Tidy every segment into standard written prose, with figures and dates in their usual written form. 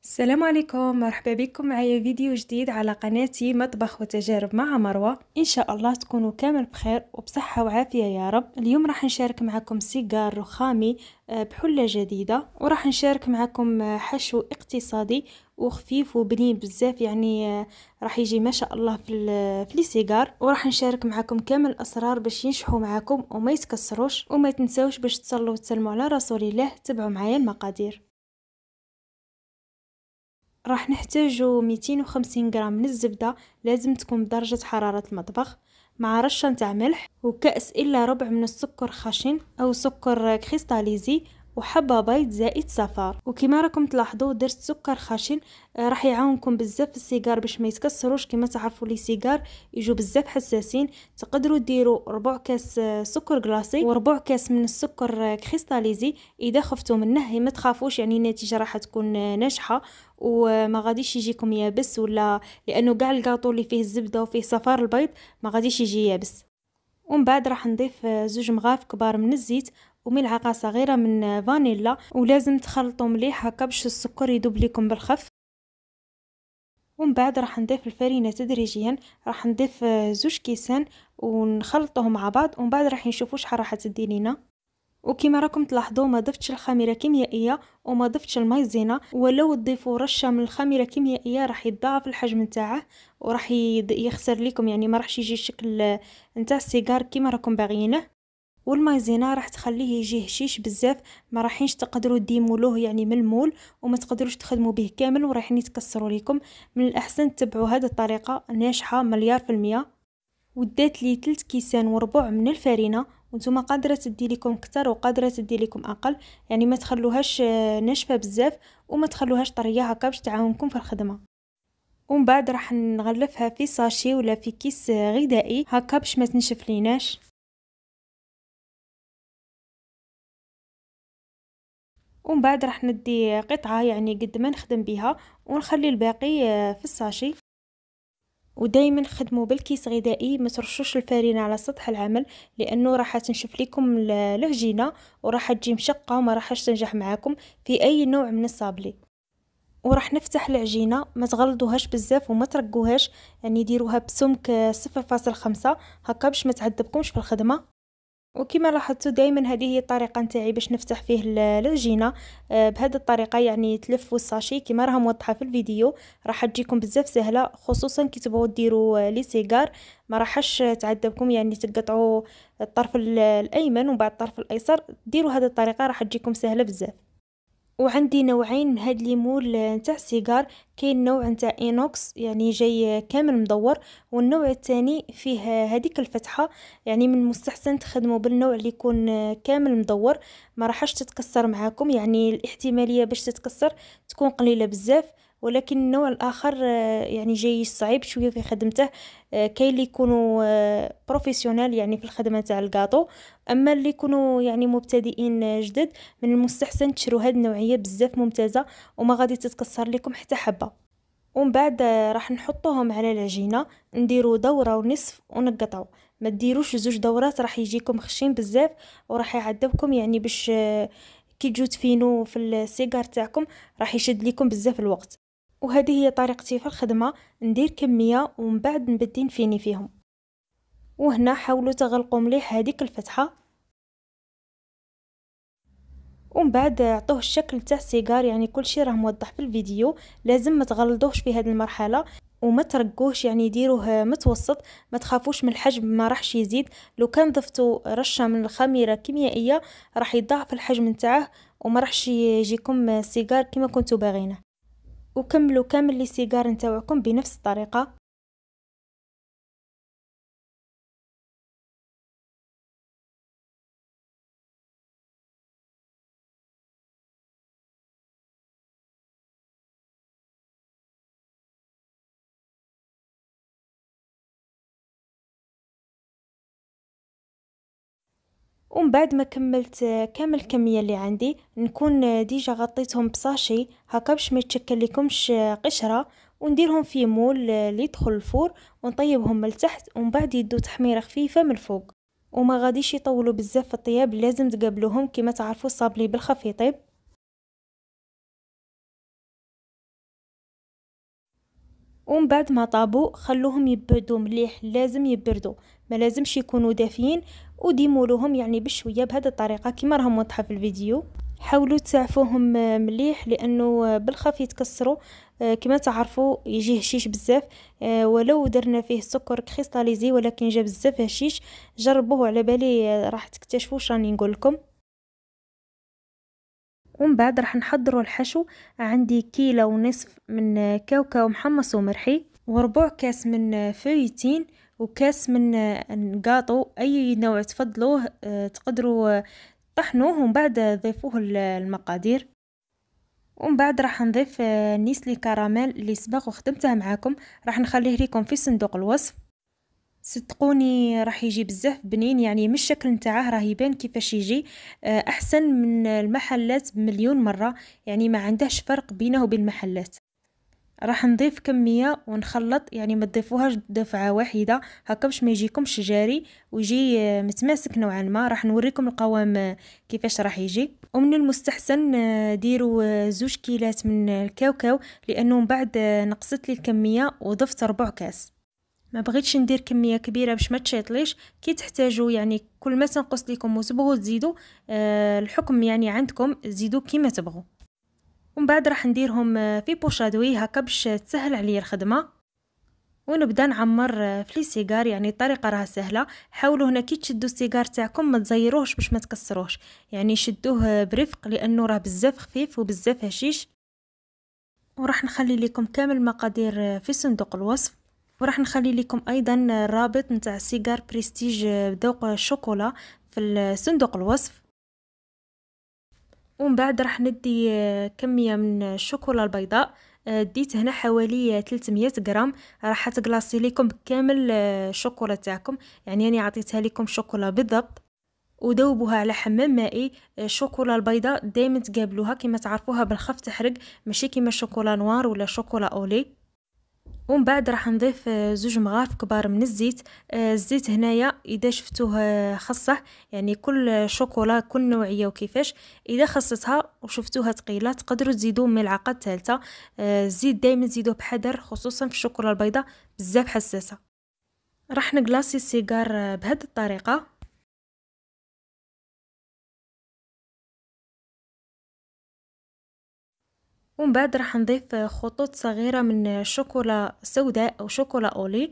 السلام عليكم، مرحبا بكم معايا فيديو جديد على قناتي مطبخ وتجارب مع مروة. ان شاء الله تكونوا كامل بخير وبصحة وعافية يا رب. اليوم راح نشارك معكم سيجار رخامي بحلة جديدة، وراح نشارك معكم حشو اقتصادي وخفيف وبنين بزاف، يعني راح يجي ما شاء الله في السيجار. وراح نشارك معكم كامل الاسرار باش ينجحوا معكم وما يتكسروش. وما تنسوش باش تصلوا وتسلموا على رسول الله. تبعوا معايا المقادير. راح نحتاجو 250 غرام من الزبدة، لازم تكون بدرجة حرارة المطبخ، مع رشة نتاع ملح، وكأس إلا ربع من السكر خشن أو سكر كريستاليزي، وحبة بيض زائد صفار. وكما راكم تلاحظوا درت سكر خشن، راح يعاونكم بزاف في السيجار باش ما يتكسروش. كما تعرفوا لي سيجار يجوا بزاف حساسين. تقدروا ديروا ربع كاس سكر كلاصي وربع كاس من السكر كريستاليزي. اذا خفتوا منه ما تخافوش، يعني النتيجه راح تكون ناجحه وما غاديش يجيكم يابس، ولا لانه كاع الكاطو اللي فيه الزبده وفيه صفار البيض ما غاديش يجي يابس. ومن بعد راح نضيف 2 مغارف كبار من الزيت وملعقه صغيره من فانيلا، ولازم تخلطوا مليح هكا باش السكر يذوب لكم بالخف. ومن بعد راح نضيف الفرينه تدريجيا، راح نضيف 2 كيسان ونخلطهم مع بعض، ومن بعد راح نشوفوا شحال راح تدي لينا. وكما راكم تلاحظوا ما ضفتش الخميره الكيميائيه وما ضفتش المايزينا، ولو تضيفوا رشه من الخميره الكيميائيه راح يتضاعف الحجم نتاعه وراح يخسر لكم، يعني ما راحش يجي الشكل نتاع السيجار كما راكم باغيينه. والمايزينا راح تخليه يجي هشيش بزاف، ما راحينش تقدروا تديمولوه يعني من المول، وما تقدروش تخدموا به كامل ورايحين يتكسروا لكم. من الاحسن تتبعوا هذه الطريقه ناجحه مليار في المية. ودات لي 3 كيسان وربع من الفرينه، وانتم قادره تدي لكم اكثر وقادره تدي لكم اقل، يعني ما تخلوهاش ناشفه بزاف وما تخلوهاش طريه هكا باش تعاونكم في الخدمه. ومن بعد راح نغلفها في ساشي ولا في كيس غذائي هكا باش ما تنشف ليناش. ومن بعد راح ندي قطعه يعني قد ما نخدم بها ونخلي الباقي في الساشي. ودايما خدموا بالكيس غذائي، ما ترشوش الفرينة على سطح العمل، لانه راح تنشف لكم العجينه وراح تجي مشقه وما راح تنجح معاكم في اي نوع من الصابلي. وراح نفتح العجينه، ما تغلضوهاش بزاف وما ترقوهاش، يعني ديروها بسمك 0.5 هكا باش ما تعذبكمش في الخدمه. وكما لاحظتوا دائما هذه هي الطريقه نتاعي باش نفتح فيه العجينه. بهذه الطريقه يعني تلفوا الساشي كما راها موضحه في الفيديو، راح تجيكم بزاف سهله، خصوصا كي تبغوا ديروا لي سيجار ما راحش تعذبكم، يعني تقطعوا الطرف الايمن وبعد الطرف الايسر. ديروا هذه الطريقه راح تجيكم سهله بزاف. وعندي نوعين من هاد ليمول نتاع السيجار، كاين نوع نتاع اينوكس يعني جاي كامل مدور، والنوع الثاني فيه هذيك الفتحه، يعني من المستحسن تخدموا بالنوع اللي يكون كامل مدور، ما راحش تتكسر معاكم، يعني الاحتماليه باش تتكسر تكون قليله بزاف. ولكن النوع الاخر يعني جاي صعيب شويه في خدمته. كاين اللي يكونوا بروفيسيونال يعني في الخدمه تاع الكاطو، اما اللي يكونوا يعني مبتدئين جدد من المستحسن تشرو هاد النوعيه بزاف ممتازه وما غادي تتكسر لكم حتى حبه. ومن بعد راح نحطوهم على العجينه، نديرو دوره ونصف ونقطعو. ما ديروش 2 دورات راح يجيكم خشين بزاف وراح يعذبكم، يعني باش كي تجو تفينو في السيجار تاعكم راح يشد لكم بزاف الوقت. وهذه هي طريقتي في الخدمه، ندير كميه ومن بعد نبدي نفيني فيهم. وهنا حاولوا تغلقوا مليح هذيك الفتحه، ومن بعد عطوه الشكل تاع السيجار، يعني كل شيء راه موضح في الفيديو. لازم ما تغلطوش في هذه المرحله وما ترقوش، يعني ديروه متوسط، ما تخافوش من الحجم ما راحش يزيد. لو كان ضفتوا رشه من الخميره الكيميائيه راح يضاعف الحجم نتاعه وما راحش يجيكم سيجار كما كنتوا باغينه. وكملوا كامل لي سيجار نتاعكم بنفس الطريقه. ومن بعد ما كملت كامل الكميه اللي عندي نكون ديجا غطيتهم بصاشي هكا باش ما يتشكل لكمش قشره، ونديرهم في مول اللي يدخل الفور ونطيبهم من التحت، ومن بعد يدو تحميره خفيفه من الفوق. وما غاديش يطولوا بزاف في الطياب، لازم تقابلوهم كما تعرفوا الصابلي بالخف يطيب. ومن بعد ما طابوا خلوهم يبردوا مليح، لازم يبردوا، ما لازمش يكونوا دافيين، وديمولوهم يعني بشويه بهذه الطريقه كما راهم واضحه في الفيديو. حاولوا تسعفوهم مليح لانه بالخف يتكسروا. كما تعرفوا يجي هشيش بزاف، ولو درنا فيه سكر كريستاليزي ولكن جا بزاف هشيش. جربوه على بالي راح تكتشفوا راني نقول لكم. ومن بعد راح نحضروا الحشو. عندي كيلو ونصف من كاوكاو محمص ومرحي، وربع كاس من فويتين، وكاس من قاطو اي نوع تفضلوه. تقدروا طحنوه ومن بعد ضيفوه المقادير. ومن بعد راح نضيف نيسلي كراميل اللي سبق وخدمتها معاكم، راح نخليه لكم في صندوق الوصف. صدقوني راح يجي بزاف بنين، يعني من الشكل نتاعه راه يبان كيفاش يجي احسن من المحلات بمليون مره، يعني ما عندهش فرق بينه وبين المحلات. راح نضيف كميه ونخلط، يعني ما تضيفوهاش دفعه واحده هكا باش ما يجيكمش جاري ويجي متماسك نوعا ما. راح نوريكم القوام كيفاش راح يجي. ومن المستحسن ديروا 2 كيلات من الكاوكاو، لانه من بعد نقصت لي الكميه وضفت ربع كاس. ما بغيتش ندير كميه كبيره باش ما تشيطليش. كي تحتاجوا يعني كل ما تنقص لكم وتبغوا تزيدوا، الحكم يعني عندكم، زيدوا كيما تبغوا. ومن بعد راح نديرهم في بوشادوي هكا باش تسهل عليا الخدمه. ونبدا نعمر في لي سيجار، يعني الطريقه راها سهله. حاولوا هنا كي تشدوا السيجار تاعكم ما تزيروهش باش ما تكسروش، يعني شدوه برفق لانه راه بزاف خفيف وبزاف هشيش. وراح نخلي لكم كامل المقادير في صندوق الوصف. وراح نخلي لكم ايضا الرابط نتاع سيجار بريستيج بذوق الشوكولا في صندوق الوصف. ومن بعد راح ندي كميه من الشوكولا البيضاء. ديت هنا حوالي 300 غرام. راح تقلاصي لكم كامل الشوكولا تاعكم، يعني انا عطيتها لكم شوكولا بالضبط. ودوبوها على حمام مائي. الشوكولا البيضاء دائما تقابلوها كما تعرفوها بالخف تحرق، ماشي كما شوكولا نوار ولا شوكولا اولي. ومن بعد راح نضيف 2 مغارف كبار من الزيت. الزيت هنايا اذا شفتوه خصه، يعني كل شوكولا كل نوعيه وكيفاش. اذا خصتها وشفتوها ثقيله تقدروا تزيدوا ملعقه ثالثه. الزيت دائما تزيدوه بحذر، خصوصا في الشوكولا البيضاء بزاف حساسه. راح نقلاصي السيجار بهذه الطريقه. ومن بعد راح نضيف خطوط صغيره من شوكولا سوداء او شوكولا اولي.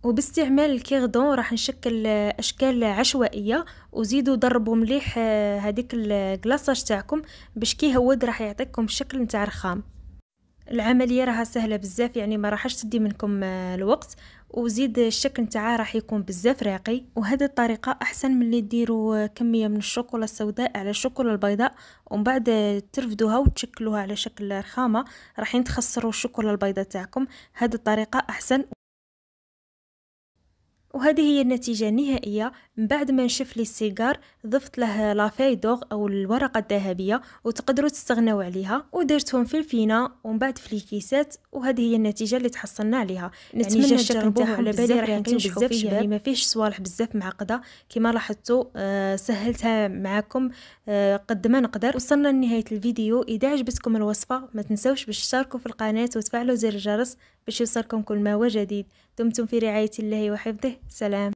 وباستعمال الكيردون راح نشكل اشكال عشوائيه. وزيدوا ضربوا مليح هذيك الكلاصاج تاعكم باش كي يهود راح يعطيكم الشكل نتاع رخام. العمليه راها سهله بزاف، يعني ما راحش تدي منكم الوقت. وزيد الشكل نتاعها راح يكون بزاف راقي. وهذه الطريقه احسن من اللي ديروا كميه من الشوكولا السوداء على الشوكولا البيضاء ومن بعد ترفدوها وتشكلوها على شكل رخامه، راح تخسروا الشوكولا البيضاء تاعكم. هذه الطريقه احسن. وهذه هي النتيجة النهائية. من بعد ما نشف لي السيجار ضفت له لافايدوغ او الورقة الذهبية، وتقدروا تستغنوا عليها. ودرتهم في الفينة ومن بعد في الكيسات. وهذه هي النتيجة اللي تحصلنا عليها. نتمنى يعني الشكل تجربوه نتاعهم على بالي راح ينجحوا بزاف فيه، يعني ما فيش صوالح بزاف معقدة كما لاحظتوا. سهلتها معكم قد ما نقدر. وصلنا لنهاية الفيديو. اذا عجبتكم الوصفة ما تنسوش باش تشتركوا في القناة وتفعلوا زر الجرس باش يوصلكم كل ما هو جديد. دمتم في رعاية الله وحفظه. سلام.